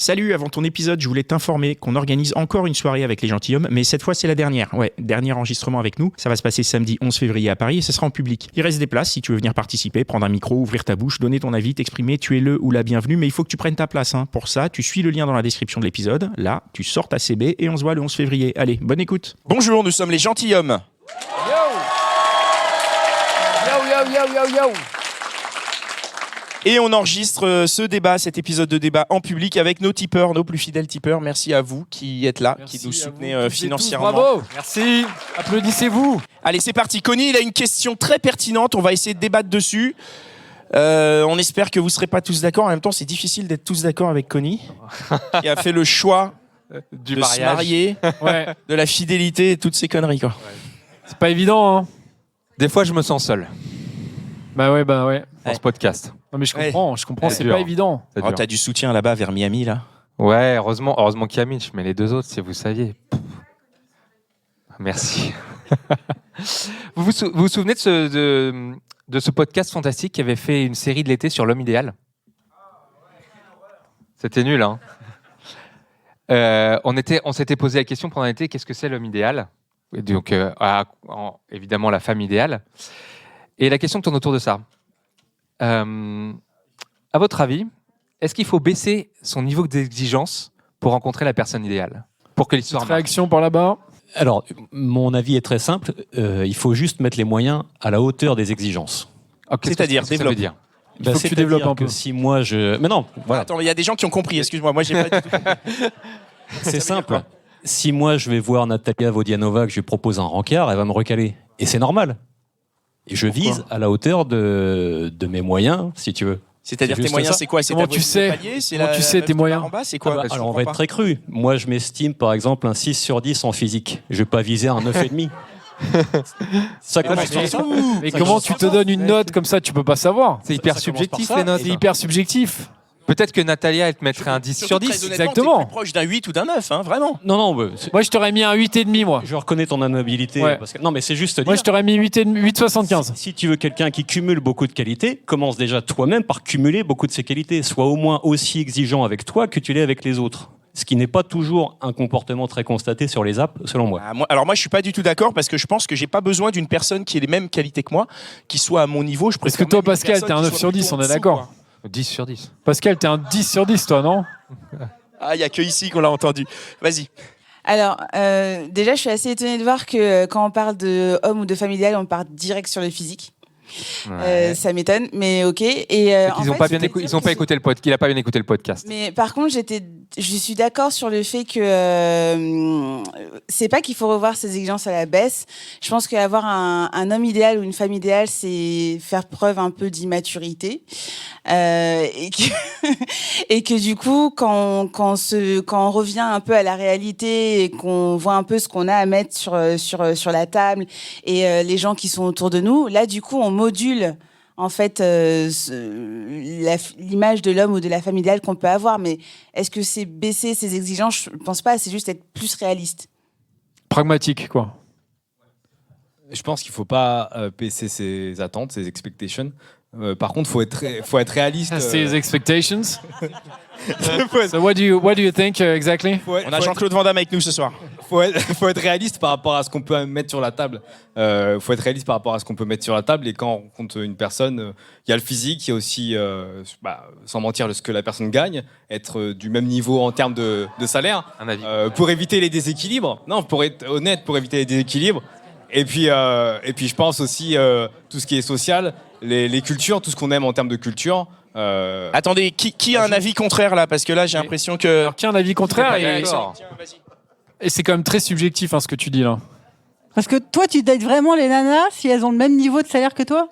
Salut, avant ton épisode, je voulais t'informer qu'on organise encore une soirée avec les gentilshommes, mais cette fois c'est la dernière. Ouais, dernier enregistrement avec nous. Ça va se passer samedi 11 février à Paris et ce sera en public. Il reste des places si tu veux venir participer, prendre un micro, ouvrir ta bouche, donner ton avis, t'exprimer, tu es le ou la bienvenue, mais il faut que tu prennes ta place. Pour ça, tu suis le lien dans la description de l'épisode. Là, tu sors ta CB et on se voit le 11 février. Allez, bonne écoute. Bonjour, nous sommes les gentilshommes. Yo. Et on enregistre cet épisode de débat en public avec nos tipeurs, nos plus fidèles tipeurs. Merci à vous qui êtes là, qui nous soutenez financièrement. Bravo, merci, applaudissez-vous. Allez, c'est parti. Connie, il a une question très pertinente, on va essayer de débattre dessus. On espère que vous ne serez pas tous d'accord. En même temps, c'est difficile d'être tous d'accord avec Connie, qui a fait le choix du de mariage. se marier, de la fidélité et toutes ces conneries, quoi. C'est pas évident, hein. Des fois, je me sens seul Bah ouais. dans ce podcast. Non mais je comprends, c'est dur. pas évident. C'est Oh, dur. t'as du soutien là-bas vers Miami, là. Ouais, heureusement qu'il y a Mitch, mais les deux autres, si vous saviez. Merci. Vous vous souvenez de ce podcast fantastique qui avait fait une série de l'été sur l'homme idéal ? C'était nul, hein. On s'était posé la question pendant l'été, qu'est-ce que c'est l'homme idéal ? Et donc, évidemment, la femme idéale. Et la question tourne autour de ça. À votre avis, est-ce qu'il faut baisser son niveau d'exigence pour rencontrer la personne idéale ? Pour que l'histoire marche ? Réaction par là-bas. Alors, mon avis est très simple. Il faut juste mettre les moyens à la hauteur des exigences. C'est-à-dire, qu'est-ce que ça développe. veut dire ? Il faut que tu C'est-à-dire développes un que peu. si moi je... Mais non, voilà. Attends, il y a des gens qui ont compris, excuse-moi, moi j'ai pas du tout compris. C'est simple. Si moi je vais voir Natalia Vodianova, que je lui propose un rencard, elle va me recaler. Et c'est normal. Et je vise à la hauteur de mes moyens, si tu veux. C'est-à-dire C'est tes juste moyens, ça. c'est quoi? C'est Comment ta tu voiture sais de palier, c'est Comment la tu sais meuf tes qui moyens part en bas, c'est quoi? Alors on va être très cru. Moi je m'estime par exemple un 6 sur 10 en physique. Je vais pas viser un 9,5. Ça commence par ça. Mais comment tu te donnes une note comme ça, tu peux pas savoir. C'est hyper ça commence subjectif, par ça, les notes. C'est hyper subjectif. Peut-être que Natalia, elle te mettrait un 10 sur 10. exactement. T'es plus proche d'un 8 ou d'un 9, vraiment. Non, Moi je t'aurais mis un 8,5 moi. je reconnais ton amabilité. Ouais. Parce que... Non mais c'est juste Moi dire... je t'aurais mis 8,75. Si tu veux quelqu'un qui cumule beaucoup de qualités, commence déjà toi-même par cumuler beaucoup de ses qualités. Sois au moins aussi exigeant avec toi que tu l'es avec les autres. Ce qui n'est pas toujours un comportement très constaté sur les apps, selon moi. Alors moi je suis pas du tout d'accord parce que je pense que j'ai pas besoin d'une personne qui ait les mêmes qualités que moi, qui soit à mon niveau. Je Parce que préfère toi même une Pascal, personne t'es un qui 9 soit sur 10, plutôt on en est dessous, d'accord. quoi. 10 sur 10. Pascal, t'es un 10 sur 10 toi, non? Ah, il y a que ici qu'on l'a entendu. Vas-y. Alors, déjà, je suis assez étonnée de voir que quand on parle de homme ou de femme idéale, on part direct sur le physique. Ouais. Ça m'étonne, mais ok. Et Ils n'ont pas écouté le podcast. Il a pas bien écouté le podcast. Mais par contre, je suis d'accord sur le fait que c'est pas qu'il faut revoir ses exigences à la baisse. Je pense qu'avoir un homme idéal ou une femme idéale, c'est faire preuve un peu d'immaturité. Et que du coup, quand on revient un peu à la réalité et qu'on voit un peu ce qu'on a à mettre sur la table et les gens qui sont autour de nous, là, du coup, on module en fait l'image de l'homme ou de la femme idéale qu'on peut avoir. Mais est-ce que c'est baisser ses exigences? Je pense pas. C'est juste être plus réaliste. Pragmatique quoi. Je pense qu'il ne faut pas baisser ses attentes, ses expectations. Par contre, faut être réaliste. Ses expectations. So what do you think exactly? On a Jean-Claude Van Damme avec nous ce soir. Faut être réaliste par rapport à ce qu'on peut mettre sur la table. Faut être réaliste par rapport à ce qu'on peut mettre sur la table. Et quand on rencontre une personne, il y a le physique, il y a aussi, sans mentir, ce que la personne gagne, être du même niveau en termes de salaire. Un avis. Pour éviter les déséquilibres. Non, pour être honnête, pour éviter les déséquilibres. Et puis je pense aussi tout ce qui est social, les cultures, tout ce qu'on aime en termes de culture. Attendez, qui a un avis contraire là? Parce que là j'ai l'impression que... Alors qui a un avis contraire pas et d'accord. c'est quand même très subjectif ce que tu dis là. Parce que toi, tu dates vraiment les nanas si elles ont le même niveau de salaire que toi?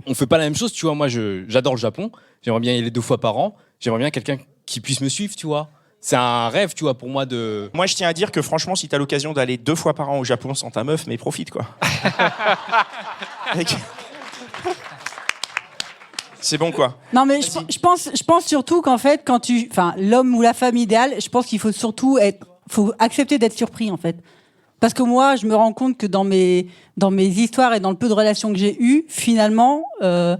On fait pas la même chose, tu vois. Moi, j'adore le Japon. J'aimerais bien y aller 2 fois par an. J'aimerais bien quelqu'un qui puisse me suivre, tu vois. C'est un rêve, tu vois, pour moi de... Moi je tiens à dire que franchement si t'as l'occasion d'aller 2 fois par an au Japon sans ta meuf, mais profite quoi. C'est bon quoi. Non, mais je pense surtout qu'en fait, l'homme ou la femme idéale, je pense qu'il faut surtout faut accepter d'être surpris en fait. Parce que moi, je me rends compte que dans mes histoires et dans le peu de relations que j'ai eues, finalement, ce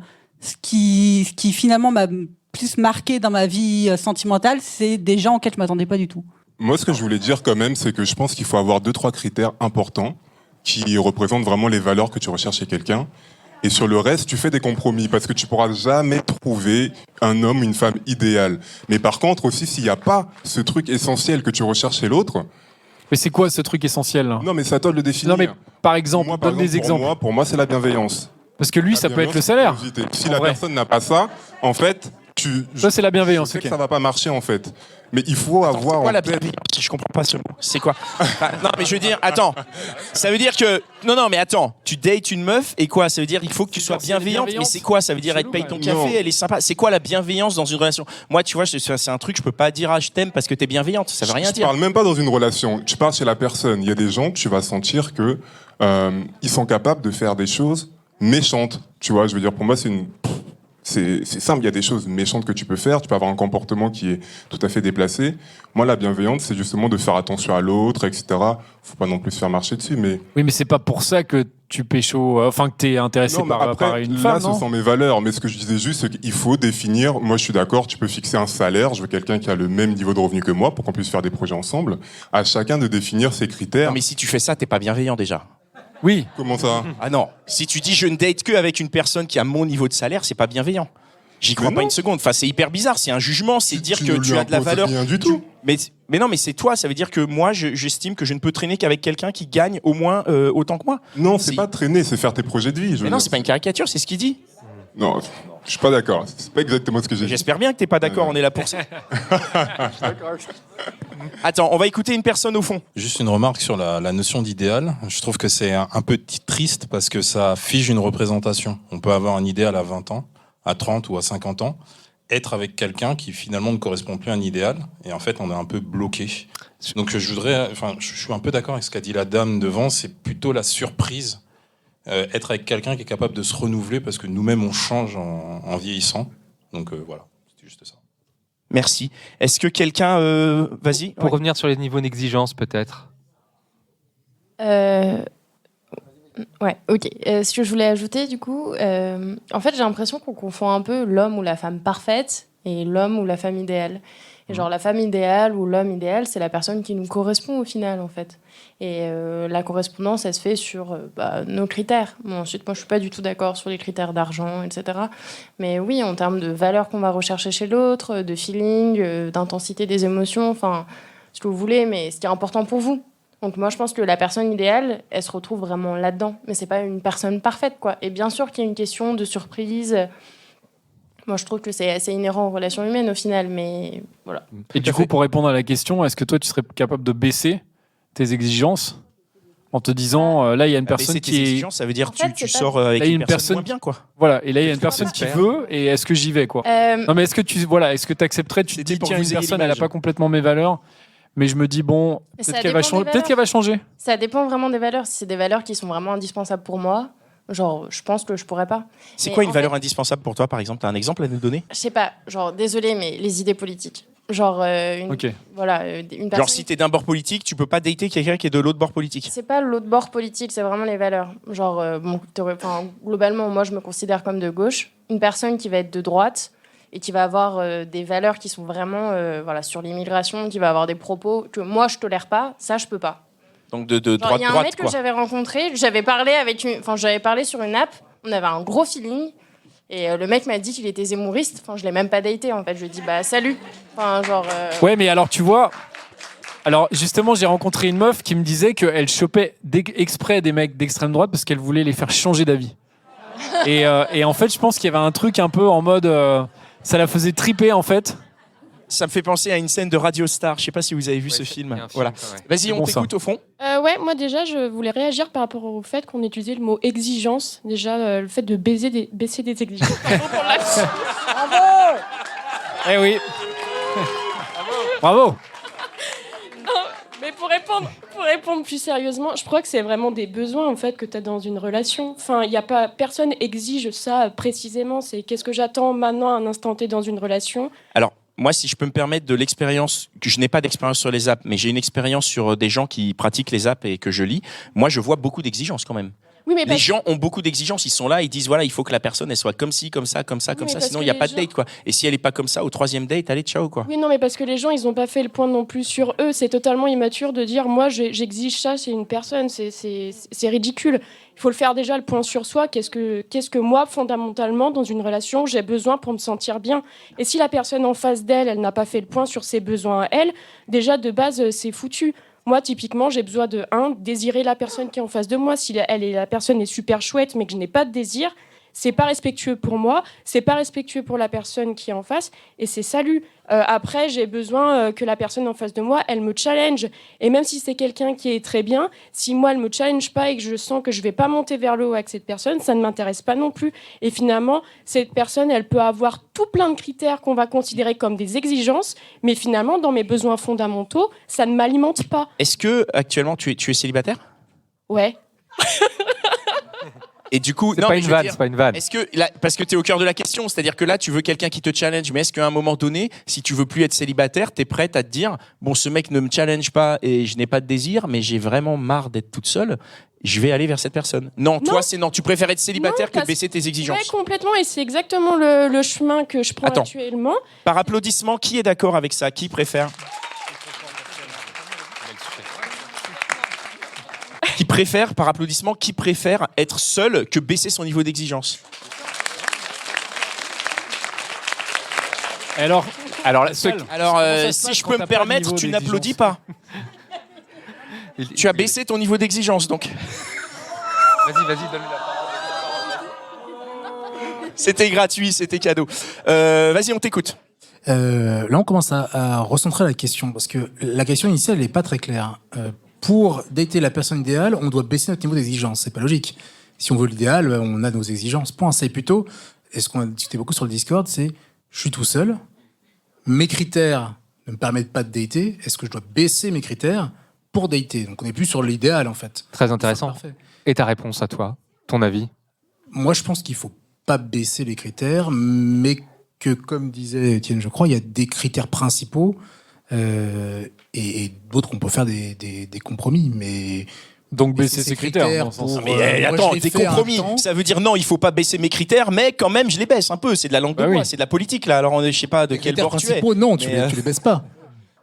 qui finalement m'a plus marqué dans ma vie sentimentale, c'est des gens auxquels je m'attendais pas du tout. Moi, ce que je voulais dire quand même, c'est que je pense qu'il faut avoir 2-3 critères importants qui représentent vraiment les valeurs que tu recherches chez quelqu'un. Et sur le reste, tu fais des compromis parce que tu pourras jamais trouver un homme, une femme idéale. Mais par contre aussi, s'il n'y a pas ce truc essentiel que tu recherches chez l'autre... Mais c'est quoi ce truc essentiel là? Non, mais c'est à toi de le définir. Non, mais par exemple, moi, donne des exemples. Pour moi, c'est la bienveillance. Parce que lui, ça peut être le salaire. Si la personne n'a pas ça, en fait... Ça, c'est la bienveillance. Je sais que ça va pas marcher en fait, mais il faut avoir. C'est quoi la bienveillance? Je comprends pas ce mot. C'est quoi? Non, mais je veux dire, attends. Ça veut dire que non, mais attends. Tu dates une meuf et quoi? Ça veut dire il faut que tu sois bienveillante. Mais c'est quoi? Ça veut dire elle te paye ton café, elle est sympa. C'est quoi la bienveillance dans une relation? Moi, tu vois, c'est un truc, je peux pas dire je t'aime parce que t'es bienveillante. Ça veut rien dire. Je parle même pas dans une relation. Tu parles chez la personne. Il y a des gens, tu vas sentir que ils sont capables de faire des choses méchantes. Tu vois, je veux dire, pour moi, c'est simple, il y a des choses méchantes que tu peux faire, tu peux avoir un comportement qui est tout à fait déplacé. Moi, la bienveillance, c'est justement de faire attention à l'autre, etc. Faut pas non plus se faire marcher dessus, mais... Oui, mais c'est pas pour ça que tu pécho, enfin que t'es intéressé par une femme, là, ce sont mes valeurs, mais ce que je disais juste, c'est qu'il faut définir, moi je suis d'accord, tu peux fixer un salaire, je veux quelqu'un qui a le même niveau de revenu que moi pour qu'on puisse faire des projets ensemble. À chacun de définir ses critères. Non, mais si tu fais ça, t'es pas bienveillant déjà. Oui. Comment ça? Ah non, si tu dis je ne date que avec une personne qui a mon niveau de salaire, c'est pas bienveillant. J'y crois pas une seconde. Enfin, c'est hyper bizarre. C'est un jugement. C'est dire que tu as de la valeur. Rien du tout. Mais non, mais c'est toi. Ça veut dire que moi, j'estime que je ne peux traîner qu'avec quelqu'un qui gagne au moins autant que moi. Non, c'est pas traîner, c'est faire tes projets de vie. Mais non, c'est pas une caricature. C'est ce qu'il dit. Non, je suis pas d'accord. C'est pas exactement ce que j'ai dit. J'espère bien que t'es pas d'accord. On est là pour ça. Attends, on va écouter une personne au fond. Juste une remarque sur la notion d'idéal. Je trouve que c'est un peu triste parce que ça fige une représentation. On peut avoir un idéal à 20 ans, à 30 ou à 50 ans, être avec quelqu'un qui finalement ne correspond plus à un idéal, et en fait on est un peu bloqué. Donc je suis un peu d'accord avec ce qu'a dit la dame devant, c'est plutôt la surprise, être avec quelqu'un qui est capable de se renouveler, parce que nous-mêmes on change en vieillissant. Donc voilà, c'était juste ça. Merci. Est-ce que quelqu'un... Vas-y. Pour revenir sur les niveaux d'exigence, peut-être. Ouais, ok. Ce que je voulais ajouter, du coup, en fait, j'ai l'impression qu'on confond un peu l'homme ou la femme parfaite et l'homme ou la femme idéale. Et genre, la femme idéale ou l'homme idéal, c'est la personne qui nous correspond au final, en fait. Et la correspondance, elle se fait sur nos critères. Bon, ensuite, moi, je suis pas du tout d'accord sur les critères d'argent, etc. Mais oui, en termes de valeurs qu'on va rechercher chez l'autre, de feeling, d'intensité des émotions, enfin, ce que vous voulez, mais ce qui est important pour vous. Donc moi, je pense que la personne idéale, elle se retrouve vraiment là-dedans. Mais c'est pas une personne parfaite, quoi. Et bien sûr qu'il y a une question de surprise. Moi, je trouve que c'est assez inhérent aux relations humaines, au final. Mais voilà. Et du coup, pour répondre à la question, est-ce que toi, tu serais capable de baisser tes exigences en te disant, là, il y a une personne qui est... exigences, ça veut dire que tu sors avec une personne moins bien, quoi. Voilà, et là, il y a une personne qui veut, et est-ce que j'y vais, quoi. Non, mais est-ce que accepterais, tu te dis, tiens, une personne, elle n'a pas complètement mes valeurs, mais je me dis, bon, peut-être qu'elle va changer. Ça dépend vraiment des valeurs. Si c'est des valeurs qui sont vraiment indispensables pour moi, genre, je pense que je pourrais pas. C'est quoi une valeur indispensable pour toi, par exemple? T'as un exemple à nous donner? Je sais pas, genre, désolé, mais les idées politiques. Genre, voilà, une personne... Genre, si t'es d'un bord politique, tu peux pas dater quelqu'un qui est de l'autre bord politique. C'est pas l'autre bord politique, c'est vraiment les valeurs. Genre, globalement, moi, je me considère comme de gauche. Une personne qui va être de droite et qui va avoir des valeurs qui sont vraiment sur l'immigration, qui va avoir des propos que moi, je tolère pas, ça, je peux pas. Donc de droite, il y a un mec que j'avais rencontré, j'avais parlé sur une app, on avait un gros feeling, et le mec m'a dit qu'il était zémouriste. Enfin, je l'ai même pas daté, en fait. Je lui ai dit, bah, salut. Enfin, genre... Ouais, mais alors, tu vois... Alors, justement, j'ai rencontré une meuf qui me disait qu'elle chopait exprès des mecs d'extrême droite parce qu'elle voulait les faire changer d'avis. Et en fait, je pense qu'il y avait un truc un peu en mode... ça la faisait triper, en fait. Ça me fait penser à une scène de Radio Star. Je sais pas si vous avez vu ce film. Voilà. Vas-y, on t'écoute au fond. Ouais, moi déjà, je voulais réagir par rapport au fait qu'on utilisait le mot exigence. Déjà, le fait de baisser des exigences. Bravo. Eh oui. Bravo. Non, mais pour répondre plus sérieusement, je crois que c'est vraiment des besoins en fait que tu as dans une relation. Enfin, il y a pas personne exige ça précisément. C'est qu'est-ce que j'attends maintenant à un instant T dans une relation. Alors. Moi, si je peux me permettre de l'expérience, que je n'ai pas d'expérience sur les apps, mais j'ai une expérience sur des gens qui pratiquent les apps et que je lis, moi, je vois beaucoup d'exigences quand même. Oui, mais Les gens ont beaucoup d'exigences. Ils sont là, ils disent voilà, il faut que la personne elle soit comme ci, comme ça, comme ça, comme mais ça. parce Sinon, que il n'y a les pas de gens- date, quoi. Et si elle est pas comme ça, au 3e date, allez, ciao, quoi. Oui, non, mais parce que les gens, ils n'ont pas fait le point non plus sur eux. C'est totalement immature de dire, moi, j'exige ça chez une personne. C'est ridicule. Il faut le faire déjà le point sur soi. Qu'est-ce que moi, fondamentalement, dans une relation, j'ai besoin pour me sentir bien? Et si la personne en face d'elle, elle n'a pas fait le point sur ses besoins à elle, déjà, de base, c'est foutu. Moi, typiquement, j'ai besoin de, désirer la personne qui est en face de moi. Si la personne est super chouette, mais que je n'ai pas de désir, c'est pas respectueux pour moi, c'est pas respectueux pour la personne qui est en face, et c'est salut. Après, j'ai besoin que la personne en face de moi, elle me challenge. Et même si c'est quelqu'un qui est très bien, si moi, elle me challenge pas et que je sens que je vais pas monter vers le haut avec cette personne, ça ne m'intéresse pas non plus. Et finalement, cette personne, elle peut avoir tout plein de critères qu'on va considérer comme des exigences, mais finalement, dans mes besoins fondamentaux, ça ne m'alimente pas. Est-ce que actuellement tu es célibataire? Ouais. Et du coup, C'est pas une vanne, c'est pas une vanne. Est-ce que là, parce que tu es au cœur de la question, c'est-à-dire que là, tu veux quelqu'un qui te challenge, mais est-ce qu'à un moment donné, si tu veux plus être célibataire, tu es prête à te dire bon, ce mec ne me challenge pas et je n'ai pas de désir, mais j'ai vraiment marre d'être toute seule, je vais aller vers cette personne. Non, toi, c'est non. Tu préfères être célibataire que de baisser tes exigences. Ouais, complètement, et c'est exactement le chemin que je prends Attends. actuellement. Par applaudissement, qui est d'accord avec ça? Qui préfère? Par applaudissement, qui préfère être seul que baisser son niveau d'exigence? Alors, si je peux me permettre, tu n'applaudis pas. Tu as baissé ton niveau d'exigence, donc. Vas-y, donne-lui la parole. C'était gratuit, c'était cadeau. Vas-y, on t'écoute. Là, on commence à recentrer la question, parce que la question initiale n'est pas très claire. Pour dater la personne idéale, on doit baisser notre niveau d'exigence. C'est pas logique. Si on veut l'idéal, on a nos exigences. Point. C'est plutôt, et ce qu'on a discuté beaucoup sur le Discord, c'est je suis tout seul, mes critères ne me permettent pas de dater, est-ce que je dois baisser mes critères pour dater? Donc on n'est plus sur l'idéal, en fait. Très intéressant. Et ta réponse à toi, ton avis? Moi, je pense qu'il faut pas baisser les critères, mais que, comme disait Étienne, je crois, il y a des critères principaux et d'autres, on peut faire des compromis, mais... Donc baisser ses critères. Mais attends, des compromis, ça veut dire non, il faut pas baisser mes critères, mais quand même, je les baisse un peu. C'est de la langue de bois, c'est de la politique, là. Alors, je sais pas de quel bord tu es. Non, tu les baisses pas.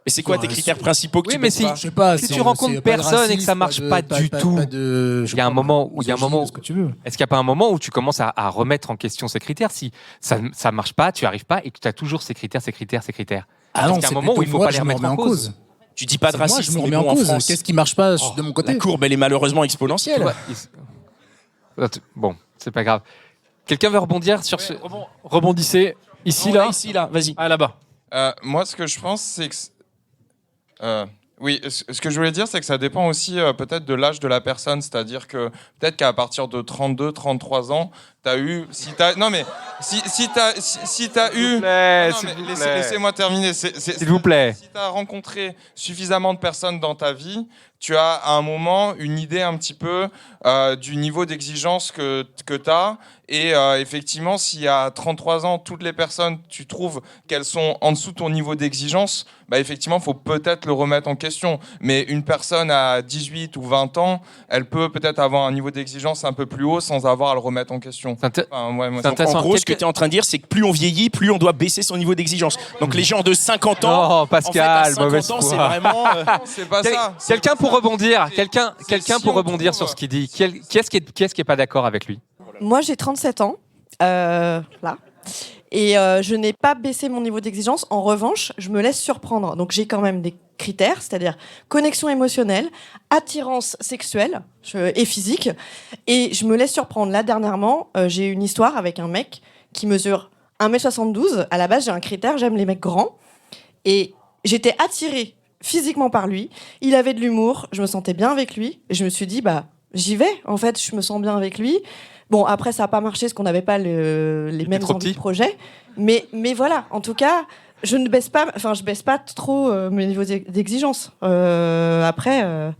Mais c'est quoi tes critères principaux que tu baisses pas? Je sais pas, si tu rencontres personne et que ça marche pas du tout, il y a un moment où est-ce qu'il n'y a pas un moment où tu commences à remettre en question ces critères? Si ça marche pas, tu arrives pas et que tu as toujours ces critères. Ah non, il y a un moment où il faut pas les remettre en cause. Tu dis pas de racisme. Moi, je me remets en cause. Qu'est-ce qui marche pas de mon côté? La courbe, elle est malheureusement exponentielle. Bon, c'est pas grave. Quelqu'un veut rebondir sur ce... Rebondissez. Ici, là, vas-y. Ah, là-bas. Moi, ce que je pense, c'est que... oui, ce que je voulais dire, c'est que ça dépend aussi peut-être de l'âge de la personne. C'est-à-dire que peut-être qu'à partir de 32, 33 ans, tu as eu... Non, mais si tu as eu... Laissez-moi terminer. S'il vous plaît. Si tu as rencontré suffisamment de personnes dans ta vie, tu as à un moment une idée un petit peu du niveau d'exigence que tu as. Et effectivement, si à 33 ans, toutes les personnes, tu trouves qu'elles sont en dessous de ton niveau d'exigence, bah effectivement, il faut peut-être le remettre en question. Mais une personne à 18 ou 20 ans, elle peut peut-être avoir un niveau d'exigence un peu plus haut sans avoir à le remettre en question. En gros, ce que tu es en train de dire, c'est que plus on vieillit, plus on doit baisser son niveau d'exigence. Donc les gens de 50 ans, non, Pascal, en fait, à 50 ans, c'est vraiment... c'est pas ça. Quelqu'un pour rebondir, pour rebondir sur ce qu'il dit. Qui est-ce qui est pas d'accord avec lui? Moi, j'ai 37 ans, là, et je n'ai pas baissé mon niveau d'exigence. En revanche, je me laisse surprendre. Donc, j'ai quand même des critères, c'est-à-dire connexion émotionnelle, attirance sexuelle et physique, et je me laisse surprendre. Là, dernièrement, j'ai eu une histoire avec un mec qui mesure 1m72. À la base, j'ai un critère, j'aime les mecs grands, et j'étais attirée physiquement par lui. Il avait de l'humour, je me sentais bien avec lui, et je me suis dit, bah, j'y vais, en fait, je me sens bien avec lui. Bon, après, ça n'a pas marché parce qu'on n'avait pas les mêmes envies de projet. Mais voilà, en tout cas, je baisse pas trop mes niveaux d'exigence. Après,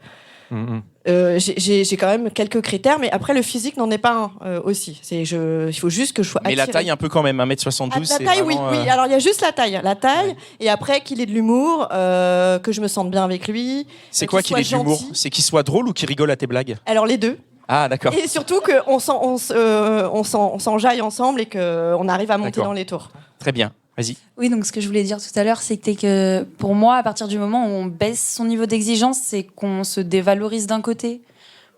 j'ai quand même quelques critères, mais après, le physique n'en est pas un aussi. Il faut juste que je sois attirée. Mais la taille, un peu quand même, 1m72, la taille, oui. Alors, il y a juste la taille. Et après, qu'il ait de l'humour, que je me sente bien avec lui. C'est quoi qu'il ait de l'humour? C'est qu'il soit drôle ou qu'il rigole à tes blagues? Alors, les deux. Ah, d'accord. Et surtout qu'on s'enjaille ensemble et qu'on arrive à monter dans les tours. Très bien. Vas-y. Oui, donc ce que je voulais dire tout à l'heure, c'était que pour moi, à partir du moment où on baisse son niveau d'exigence, c'est qu'on se dévalorise d'un côté.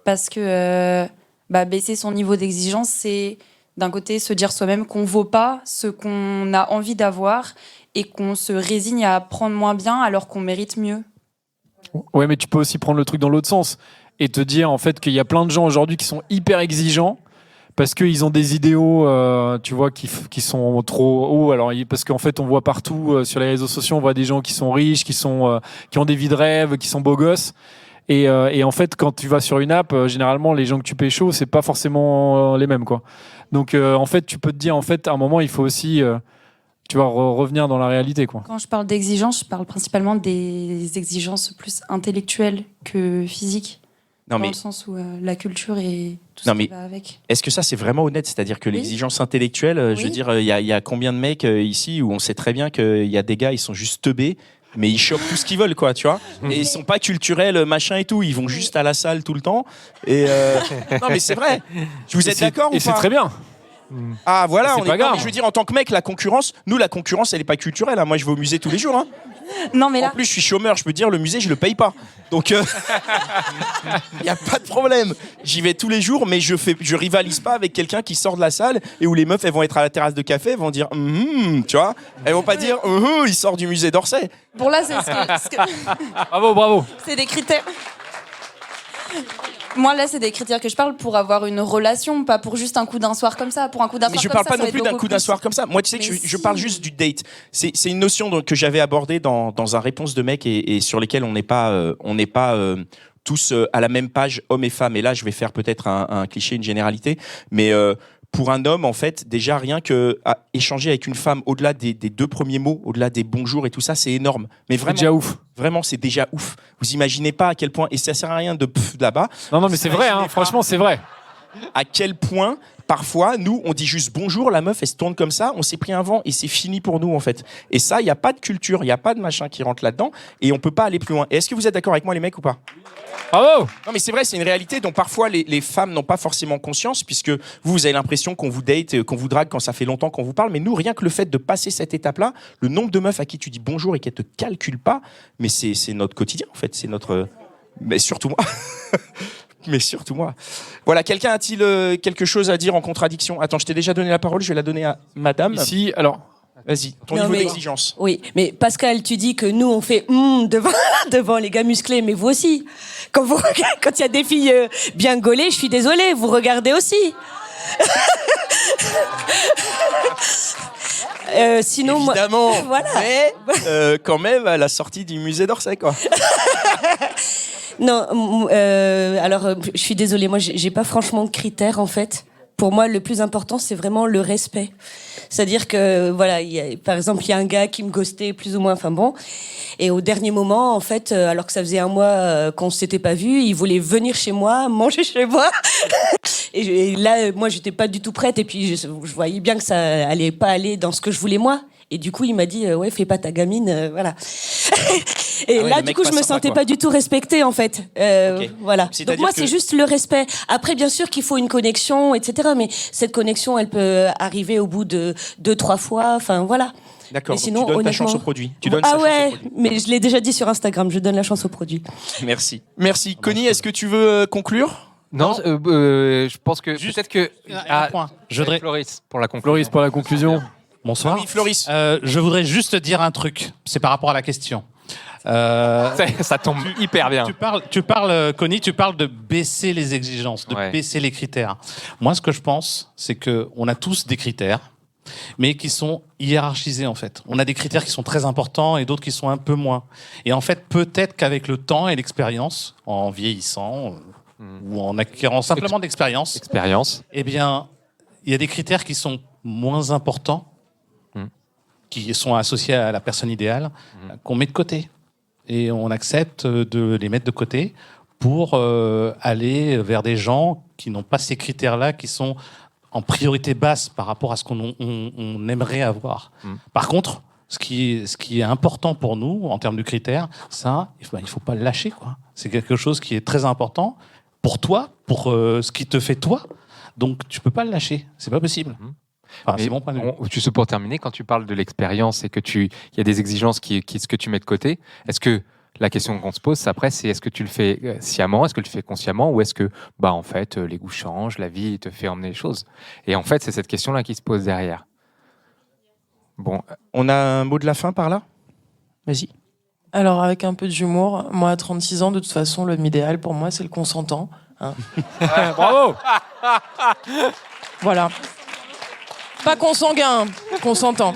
Parce que baisser son niveau d'exigence, c'est d'un côté se dire soi-même qu'on ne vaut pas ce qu'on a envie d'avoir et qu'on se résigne à prendre moins bien alors qu'on mérite mieux. Ouais, mais tu peux aussi prendre le truc dans l'autre sens et te dire en fait qu'il y a plein de gens aujourd'hui qui sont hyper exigeants parce qu'ils ont des idéaux, tu vois, qui sont trop hauts. Alors, parce qu'en fait, on voit partout sur les réseaux sociaux, on voit des gens qui sont riches, qui ont des vies de rêve, qui sont beaux gosses. Et en fait, quand tu vas sur une app, généralement, les gens que tu pécho, c'est pas forcément les mêmes, quoi. Donc, en fait, tu peux te dire, en fait, à un moment, il faut aussi, tu vois, revenir dans la réalité, quoi. Quand je parle d'exigence, je parle principalement des exigences plus intellectuelles que physiques. Dans le sens où la culture et tout ce qui va avec. Est-ce que ça, c'est vraiment honnête? C'est-à-dire que l'exigence intellectuelle, je veux dire, il y a combien de mecs ici où on sait très bien qu'il y a des gars, ils sont juste teubés, mais ils chopent tout ce qu'ils veulent, quoi, tu vois. Et ils sont pas culturels, machin et tout. Ils vont juste à la salle tout le temps. Et non, mais c'est vrai. Vous êtes d'accord ou pas? Et c'est très bien. Ah voilà, c'est pas grave. Non, mais je veux dire, en tant que mec, la concurrence, elle est pas culturelle. Hein. Moi, je vais au musée tous les jours. Hein. Non, mais là... En plus, je suis chômeur, je peux dire, le musée, je le paye pas. Donc, il n'y a pas de problème. J'y vais tous les jours, mais je rivalise pas avec quelqu'un qui sort de la salle et où les meufs, elles vont être à la terrasse de café, elles vont dire, tu vois. Elles vont pas dire, il sort du musée d'Orsay. Bon, là, c'est ce que... Bravo. C'est des critères... Moi, là, c'est des critères que je parle pour avoir une relation, pas pour juste un coup d'un soir comme ça. Pour un coup d'un soir mais je comme parle pas ça non plus d'un coup d'un soir comme ça. Moi, tu sais que je parle juste du date. C'est une notion que j'avais abordée dans un réponse de mec et sur lesquels on n'est pas tous à la même page, hommes et femmes. Et là, je vais faire peut-être un cliché, une généralité, mais pour un homme, en fait, déjà rien que échanger avec une femme au-delà des 2 premiers mots, au-delà des bonjours et tout ça, c'est énorme. Mais vraiment, c'est déjà ouf. Vraiment, c'est déjà ouf. Vous imaginez pas à quel point, et ça sert à rien de là-bas. Non, mais c'est vrai, hein, franchement, c'est vrai. À quel point, parfois, nous, on dit juste bonjour, la meuf, elle se tourne comme ça, on s'est pris un vent et c'est fini pour nous, en fait. Et ça, il n'y a pas de culture, il n'y a pas de machin qui rentre là-dedans et on peut pas aller plus loin. Et est-ce que vous êtes d'accord avec moi, les mecs, ou pas? Bravo! Non, mais c'est vrai, c'est une réalité dont parfois les femmes n'ont pas forcément conscience, puisque vous avez l'impression qu'on vous date, qu'on vous drague quand ça fait longtemps qu'on vous parle. Mais nous, rien que le fait de passer cette étape-là, le nombre de meufs à qui tu dis bonjour et qu'elles te calculent pas, mais c'est notre quotidien, en fait. C'est notre. Mais surtout moi. Mais surtout moi. Voilà, quelqu'un a-t-il quelque chose à dire en contradiction? Attends, je t'ai déjà donné la parole, je vais la donner à madame. Ici, alors. Vas-y, ton niveau d'exigence. Oui, mais Pascal, tu dis que nous, on fait devant les gars musclés, mais vous aussi. Quand il y a des filles bien gaulées, je suis désolée, vous regardez aussi. Sinon, évidemment, moi, voilà. Mais quand même à la sortie du musée d'Orsay, quoi. Non, alors je suis désolée, moi j'ai pas franchement de critères en fait. Pour moi, le plus important, c'est vraiment le respect. C'est-à-dire que, voilà, par exemple, il y a un gars qui me ghostait plus ou moins, enfin bon, et au dernier moment, en fait, alors que ça faisait un mois qu'on s'était pas vu, il voulait venir chez moi, manger chez moi. Et là, moi, j'étais pas du tout prête, et puis je voyais bien que ça allait pas aller dans ce que je voulais moi. Et du coup, il m'a dit, ouais, fais pas ta gamine, voilà. Et là, du coup, je me sentais pas du tout respectée, en fait. Okay. Voilà. Donc moi, c'est juste le respect. Après, bien sûr qu'il faut une connexion, etc. Mais cette connexion, elle peut arriver au bout de 2-3 fois. Enfin, voilà. D'accord. Sinon, tu donnes ta chance au produit. Tu donnes mais je l'ai déjà dit sur Instagram. Je donne la chance au produit. Merci. Merci. Connie, est-ce que tu veux conclure? Non, je pense que peut-être que un point. Je voudrais Floris pour la conclusion. Floris pour la conclusion. Bonsoir. Oui, Floris. Je voudrais juste dire un truc. C'est par rapport à la question. Ça tombe hyper bien. Tu parles, Connie, tu parles de baisser les exigences, de baisser les critères. Moi, ce que je pense, c'est qu'on a tous des critères, mais qui sont hiérarchisés, en fait. On a des critères qui sont très importants et d'autres qui sont un peu moins. Et en fait, peut-être qu'avec le temps et l'expérience, en vieillissant ou en acquérant simplement d'expérience, eh bien, il y a des critères qui sont moins importants, qui sont associés à la personne idéale, qu'on met de côté. Et on accepte de les mettre de côté pour aller vers des gens qui n'ont pas ces critères-là, qui sont en priorité basse par rapport à ce qu'on aimerait avoir. Par contre, ce qui est important pour nous, en termes de critères, ça, il faut pas le lâcher, quoi. C'est quelque chose qui est très important. pour toi, pour ce qui te fait toi. Donc tu peux pas le lâcher, c'est pas possible. Enfin, c'est mon point de vue. Juste pour terminer, quand tu parles de l'expérience et que il y a des exigences ce que tu mets de côté, est-ce que la question qu'on se pose après, c'est est-ce que tu le fais sciemment, est-ce que tu le fais consciemment, ou est-ce que en fait les goûts changent, la vie te fait emmener les choses. Et en fait, c'est cette question-là qui se pose derrière. Bon, on a un mot de la fin par là. Vas-y. Alors avec un peu d'humour, moi à 36 ans, de toute façon, l'homme idéal pour moi, c'est le consentant. Hein. Bravo. Voilà. Pas consanguin, consentant.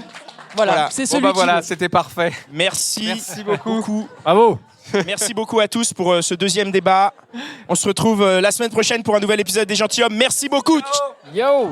Voilà, c'est celui qui veut. C'était parfait. Merci beaucoup. Bravo. Merci beaucoup à tous pour ce deuxième débat. On se retrouve la semaine prochaine pour un nouvel épisode des Gentilshommes. Merci beaucoup. Yo.